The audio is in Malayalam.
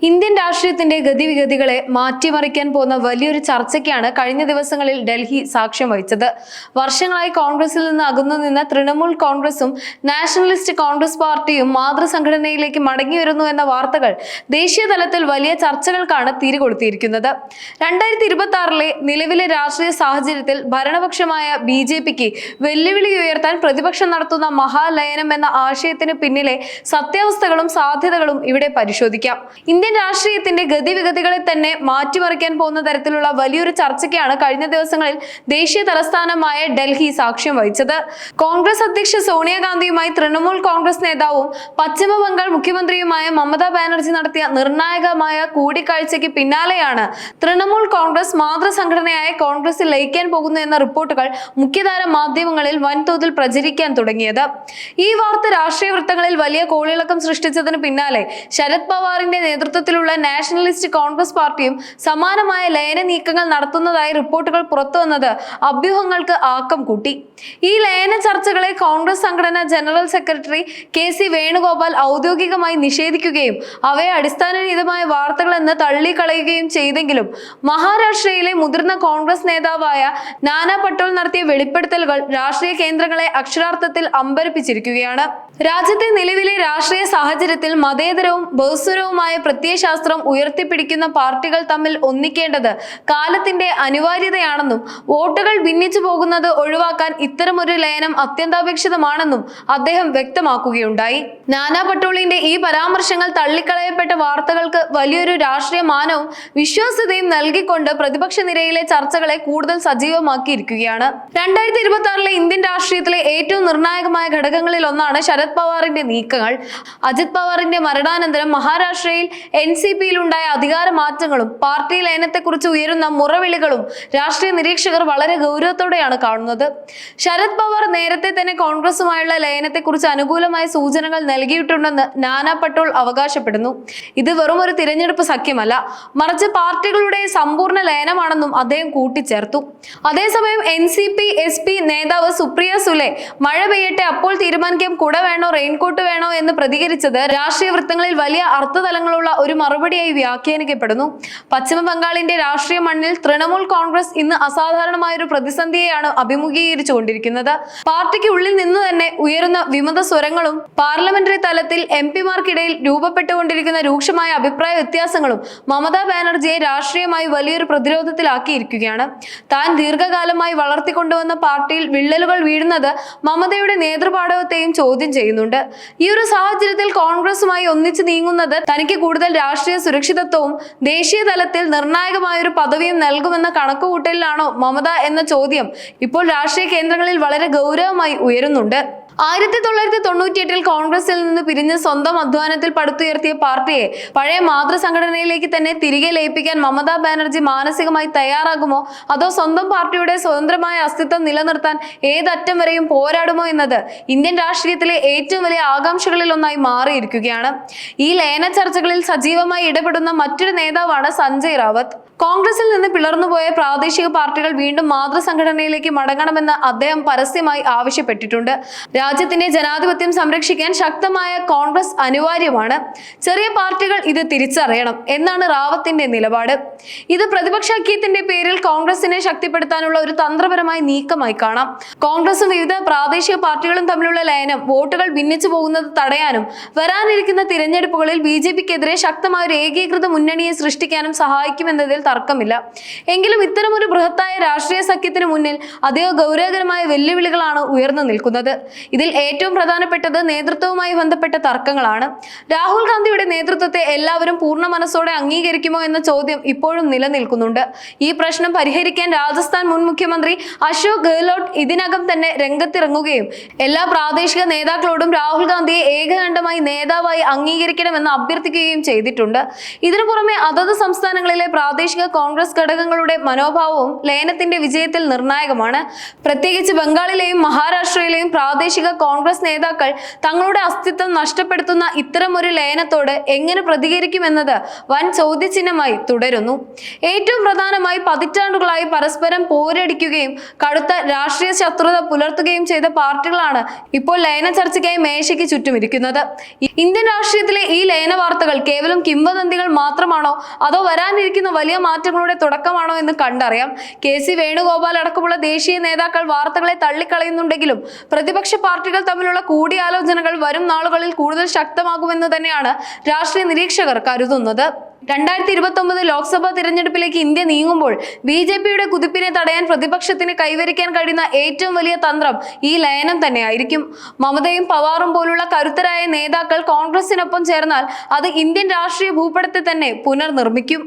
ഇന്ത്യൻ രാഷ്ട്രീയത്തിന്റെ ഗതിവിഗതികളെ മാറ്റിമറിക്കാൻ പോകുന്ന വലിയൊരു ചർച്ചയ്ക്കാണ് കഴിഞ്ഞ ദിവസങ്ങളിൽ ഡൽഹി സാക്ഷ്യം വഹിച്ചത്. വർഷങ്ങളായി കോൺഗ്രസിൽ നിന്ന് അകന്നു നിന്ന തൃണമൂൽ കോൺഗ്രസും നാഷണലിസ്റ്റ് കോൺഗ്രസ് പാർട്ടിയും മാതൃസംഘടനയിലേക്ക് മടങ്ങിവരുന്നു എന്ന വാർത്തകൾ ദേശീയ തലത്തിൽ വലിയ ചർച്ചകൾക്കാണ് തിരികൊളുത്തിയിരിക്കുന്നത്. 2026 നിലവിലെ രാഷ്ട്രീയ സാഹചര്യത്തിൽ ഭരണപക്ഷമായ BJPക്ക് വെല്ലുവിളി ഉയർത്താൻ പ്രതിപക്ഷം നടത്തുന്ന മഹാലയനം എന്ന ആശയത്തിന് പിന്നിലെ സത്യാവസ്ഥകളും സാധ്യതകളും ഇവിടെ പരിശോധിക്കാം. ഇന്ത്യൻ രാഷ്ട്രീയത്തിന്റെ ഗതിവിഗതികളെ തന്നെ മാറ്റിമറിക്കാൻ പോകുന്ന തരത്തിലുള്ള വലിയൊരു ചർച്ചയ്ക്കാണ് കഴിഞ്ഞ ദിവസങ്ങളിൽ ദേശീയ തലസ്ഥാനമായ ഡൽഹി സാക്ഷ്യം വഹിച്ചത്. കോൺഗ്രസ് അധ്യക്ഷ സോണിയാഗാന്ധിയുമായി തൃണമൂൽ കോൺഗ്രസ് നേതാവും പശ്ചിമ ബംഗാൾ മുഖ്യമന്ത്രിയുമായ മമതാ ബാനർജി നടത്തിയ നിർണായകമായ കൂടിക്കാഴ്ചയ്ക്ക് പിന്നാലെയാണ് തൃണമൂൽ കോൺഗ്രസ് മാതൃസംഘടനയായ കോൺഗ്രസിൽ ലയിക്കാൻ പോകുന്നു എന്ന റിപ്പോർട്ടുകൾ മുഖ്യധാര മാധ്യമങ്ങളിൽ വൻതോതിൽ പ്രചരിക്കാൻ തുടങ്ങിയത്. ഈ വാർത്ത രാഷ്ട്രീയ വൃത്തങ്ങളിൽ വലിയ കോളിളക്കം സൃഷ്ടിച്ചതിന് പിന്നാലെ ശരത് പവാറിന്റെ നേതൃത്വത്തിലുള്ള നാഷണലിസ്റ്റ് കോൺഗ്രസ് പാർട്ടിയും സമാനമായ ലയന നീക്കങ്ങൾ നടത്തുന്നതായി റിപ്പോർട്ടുകൾ പുറത്തുവന്നത് അഭ്യൂഹങ്ങൾക്ക് ആക്കം കൂട്ടി. ഈ ലയന ചർച്ചകളെ കോൺഗ്രസ് സംഘടനാ ജനറൽ സെക്രട്ടറി KC വേണുഗോപാൽ ഔദ്യോഗികമായി നിഷേധിക്കുകയും അവയെ അടിസ്ഥാനരഹിതമായ വാർത്തകളെന്ന് തള്ളിക്കളയുകയും ചെയ്തെങ്കിലും മഹാരാഷ്ട്രയിലെ മുതിർന്ന കോൺഗ്രസ് നേതാവായ നാനാ പട്ടോൾ നടത്തിയ വെളിപ്പെടുത്തലുകൾ രാഷ്ട്രീയ കേന്ദ്രങ്ങളെ അക്ഷരാർത്ഥത്തിൽ അമ്പരപ്പിച്ചിരിക്കുകയാണ്. രാജ്യത്തെ നിലവിലെ രാഷ്ട്രീയ സാഹചര്യത്തിൽ മതേതരവും ബഹുസ്വരവുമായ പ്രത്യയശാസ്ത്രം ഉയർത്തിപ്പിടിക്കുന്ന പാർട്ടികൾ തമ്മിൽ ഒന്നിക്കേണ്ടത് കാലത്തിന്റെ അനിവാര്യതയാണെന്നും വോട്ടുകൾ ഭിന്നിച്ചു പോകുന്നത് ഒഴിവാക്കാൻ ഇത്തരമൊരു ലയനം അത്യന്താപേക്ഷിതമാണെന്നും അദ്ദേഹം വ്യക്തമാക്കുകയുണ്ടായി. നാനാ പട്ടോളിന്റെ ഈ പരാമർശങ്ങൾ തള്ളിക്കളയപ്പെട്ട വാർത്തകൾക്ക് വലിയൊരു രാഷ്ട്രീയ മാനവും വിശ്വാസ്യതയും നൽകിക്കൊണ്ട് പ്രതിപക്ഷ നിരയിലെ ചർച്ചകളെ കൂടുതൽ സജീവമാക്കിയിരിക്കുകയാണ്. 2026 ഇന്ത്യൻ രാഷ്ട്രീയത്തിലെ ഏറ്റവും നിർണായകമായ ഘടകങ്ങളിൽ ഒന്നാണ് ശരത് പവാറിന്റെ നീക്കങ്ങൾ. അജിത് പവാറിന്റെ മരണാനന്തരം മഹാരാഷ്ട്രയിൽ NCPയിൽ ഉണ്ടായ അധികാര മാറ്റങ്ങളും പാർട്ടി ലയനത്തെക്കുറിച്ച് ഉയരുന്ന മുറവിളികളും രാഷ്ട്രീയ നിരീക്ഷകർ വളരെ ഗൗരവത്തോടെയാണ് കാണുന്നത്. ശരത് പവാർ നേരത്തെ തന്നെ കോൺഗ്രസുമായുള്ള ലയനത്തെക്കുറിച്ച് അനുകൂലമായ സൂചനകൾ നൽകിയിട്ടുണ്ടെന്ന് നാനാ പട്ടോൾ അവകാശപ്പെടുന്നു. ഇത് വെറും ഒരു തിരഞ്ഞെടുപ്പ് സഖ്യമല്ല, മറിച്ച് പാർട്ടികളുടെ സമ്പൂർണ്ണ ലയനമാണെന്നും അദ്ദേഹം കൂട്ടിച്ചേർത്തു. അതേസമയം NCP SP നേതാവ് സുപ്രിയ സുലെ മഴ പെയ്യട്ടെ അപ്പോൾ തീരുമാനിക്കാം കുട വേണോ റെയിൻകോട്ട് വേണോ എന്ന് പ്രതികരിച്ചത് രാഷ്ട്രീയ വൃത്തങ്ങളിൽ വലിയ അർത്ഥതലങ്ങളുള്ള ഒരു മറുപടിയായി വ്യാഖ്യാനിക്കപ്പെടുന്നു. പശ്ചിമ ബംഗാളിന്റെ രാഷ്ട്രീയ മണ്ണിൽ തൃണമൂൽ കോൺഗ്രസ് ഇന്ന് അസാധാരണമായ ഒരു പ്രതിസന്ധിയെയാണ് അഭിമുഖീകരിച്ചു കൊണ്ടിരിക്കുന്നത്. പാർട്ടിക്ക് ഉള്ളിൽ നിന്ന് തന്നെ ഉയരുന്ന വിമത സ്വരങ്ങളും പാർലമെന്ററി തലത്തിൽ MP-മാർക്കിടയിൽ രൂപപ്പെട്ടുകൊണ്ടിരിക്കുന്ന രൂക്ഷമായ അഭിപ്രായ വ്യത്യാസങ്ങളും മമതാ ബാനർജിയെ രാഷ്ട്രീയമായി വലിയൊരു പ്രതിരോധത്തിലാക്കിയിരിക്കുകയാണ്. താൻ ദീർഘകാലമായി വളർത്തിക്കൊണ്ടുവന്ന പാർട്ടിയിൽ വിള്ളലുകൾ വീഴുന്നത് മമതയുടെ നേതൃപാടവത്തെയും ചോദ്യം ചെയ്യുന്നുണ്ട്. ഈ ഒരു സാഹചര്യത്തിൽ കോൺഗ്രസുമായി ഒന്നിച്ചു നീങ്ങുന്നത് തനിക്ക് കൂടുതൽ രാഷ്ട്രീയ സുരക്ഷിതത്വവും ദേശീയ തലത്തിൽ നിർണായകമായൊരു പദവിയും നൽകുമെന്ന കണക്കുകൂട്ടലിലാണോ മമത എന്ന ചോദ്യം ഇപ്പോൾ രാഷ്ട്രീയ കേന്ദ്രങ്ങളിൽ വളരെ ഗൗരവമായി ഉയരുന്നുണ്ട്. 1998 കോൺഗ്രസിൽ നിന്ന് പിരിഞ്ഞ് സ്വന്തം അധ്വാനത്തിൽ പടുത്തുയർത്തിയ പാർട്ടിയെ പഴയ മാതൃസംഘടനയിലേക്ക് തന്നെ തിരികെ ലയിപ്പിക്കാൻ മമതാ ബാനർജി മാനസികമായി തയ്യാറാകുമോ, അതോ സ്വന്തം പാർട്ടിയുടെ സ്വതന്ത്രമായ അസ്തിത്വം നിലനിർത്താൻ ഏതറ്റം വരെയും പോരാടുമോ എന്നത് ഇന്ത്യൻ രാഷ്ട്രീയത്തിലെ ഏറ്റവും വലിയ ആകാംക്ഷകളിൽ ഒന്നായി മാറിയിരിക്കുകയാണ്. ഈ ലയന ചർച്ചകളിൽ സജീവമായി ഇടപെടുന്ന മറ്റൊരു നേതാവാണ് സഞ്ജയ് റാവത്ത്. കോൺഗ്രസിൽ നിന്ന് പിളർന്നുപോയ പ്രാദേശിക പാർട്ടികൾ വീണ്ടും മാതൃസംഘടനയിലേക്ക് മടങ്ങണമെന്ന് അദ്ദേഹം പരസ്യമായി ആവശ്യപ്പെട്ടിട്ടുണ്ട്. രാജ്യത്തിന്റെ ജനാധിപത്യം സംരക്ഷിക്കാൻ ശക്തമായ കോൺഗ്രസ് അനിവാര്യമാണ്. ചെറിയ പാർട്ടികൾ ഇത് തിരിച്ചറിയണം എന്നാണ് റാവത്തിന്റെ നിലപാട്. ഇത് പ്രതിപക്ഷ ഐക്യത്തിന്റെ പേരിൽ കോൺഗ്രസിനെ ശക്തിപ്പെടുത്താനുള്ള ഒരു തന്ത്രപരമായ നീക്കമായി കാണാം. കോൺഗ്രസും വിവിധ പ്രാദേശിക പാർട്ടികളും തമ്മിലുള്ള ലയനം വോട്ടുകൾ ഭിന്നിച്ചു പോകുന്നത് തടയാനും വരാനിരിക്കുന്ന തിരഞ്ഞെടുപ്പുകളിൽ BJPക്കെതിരെ ശക്തമായ ഒരു ഏകീകൃത മുന്നണിയെ സൃഷ്ടിക്കാനും സഹായിക്കുമെന്നതിൽ തർക്കമില്ല. എങ്കിലും ഇത്തരം ഒരു ബൃഹത്തായ രാഷ്ട്രീയ സഖ്യത്തിന് മുന്നിൽ അതീവ ഗൗരവകരമായ വെല്ലുവിളികളാണ് ഉയർന്നു നിൽക്കുന്നത്. ഇതിൽ ഏറ്റവും പ്രധാനപ്പെട്ടത് നേതൃത്വവുമായി ബന്ധപ്പെട്ട തർക്കങ്ങളാണ്. രാഹുൽ ഗാന്ധിയുടെ നേതൃത്വത്തെ എല്ലാവരും പൂർണ്ണ മനസ്സോടെ അംഗീകരിക്കുമോ എന്ന ചോദ്യം ഇപ്പോഴും നിലനിൽക്കുന്നുണ്ട്. ഈ പ്രശ്നം പരിഹരിക്കാൻ രാജസ്ഥാൻ മുൻ മുഖ്യമന്ത്രി അശോക് ഗെഹ്ലോട്ട് ഇതിനകം തന്നെ രംഗത്തിറങ്ങുകയും എല്ലാ പ്രാദേശിക നേതാക്കളോടും രാഹുൽ ഗാന്ധിയെ ഏകകണ്ഠമായി നേതാവായി അംഗീകരിക്കണമെന്ന് അഭ്യർത്ഥിക്കുകയും ചെയ്തിട്ടുണ്ട്. ഇതിനു പുറമെ അതത് സംസ്ഥാനങ്ങളിലെ പ്രാദേശിക പ്രാദേശിക കോൺഗ്രസ് ഘടകങ്ങളുടെ മനോഭാവവും ലയനത്തിന്റെ വിജയത്തിൽ നിർണായകമാണ്. പ്രത്യേകിച്ച് ബംഗാളിലെയും മഹാരാഷ്ട്രയിലെയും പ്രാദേശിക കോൺഗ്രസ് നേതാക്കൾ തങ്ങളുടെ അസ്തിത്വം നഷ്ടപ്പെടുത്തുന്ന ഇത്തരമൊരു ലയനത്തോട് എങ്ങനെ പ്രതികരിക്കുമെന്നത് വൻ ചോദ്യചിഹ്നമായി തുടരുന്നു. ഏറ്റവും പ്രധാനമായി പതിറ്റാണ്ടുകളായി പരസ്പരം പോരടിക്കുകയും കടുത്ത രാഷ്ട്രീയ ശത്രുത പുലർത്തുകയും ചെയ്ത പാർട്ടികളാണ് ഇപ്പോൾ ലയന ചർച്ചയ്ക്കായി മേശയ്ക്ക് ചുറ്റുമിരിക്കുന്നത്. ഇന്ത്യൻ രാഷ്ട്രീയത്തിലെ ഈ ലയന വാർത്തകൾ കേവലം കിംവദന്തികൾ മാത്രമാണോ അതോ വരാനിരിക്കുന്ന വലിയ മാറ്റങ്ങളുടെ തുടക്കമാണോ എന്ന് കണ്ടറിയാം. KC വേണുഗോപാൽ അടക്കമുള്ള ദേശീയ നേതാക്കൾ വാർത്തകളെ തള്ളിക്കളയുന്നുണ്ടെങ്കിലും പ്രതിപക്ഷ പാർട്ടികൾ തമ്മിലുള്ള കൂടിയാലോചനകൾ വരും നാളുകളിൽ കൂടുതൽ ശക്തമാകുമെന്ന് തന്നെയാണ് രാഷ്ട്രീയ നിരീക്ഷകർ കരുതുന്നത്. 2029 ലോക്സഭാ തിരഞ്ഞെടുപ്പിലേക്ക് ഇന്ത്യ നീങ്ങുമ്പോൾ BJPയുടെ കുതിപ്പിനെ തടയാൻ പ്രതിപക്ഷത്തിന് കൈവരിക്കാൻ കഴിയുന്ന ഏറ്റവും വലിയ തന്ത്രം ഈ ലയനം തന്നെയായിരിക്കും. മമതയും പവാറും പോലുള്ള കരുത്തരായ നേതാക്കൾ കോൺഗ്രസിനൊപ്പം ചേർന്നാൽ അത് ഇന്ത്യൻ രാഷ്ട്രീയ ഭൂപടത്തെ തന്നെ പുനർനിർമ്മിക്കും.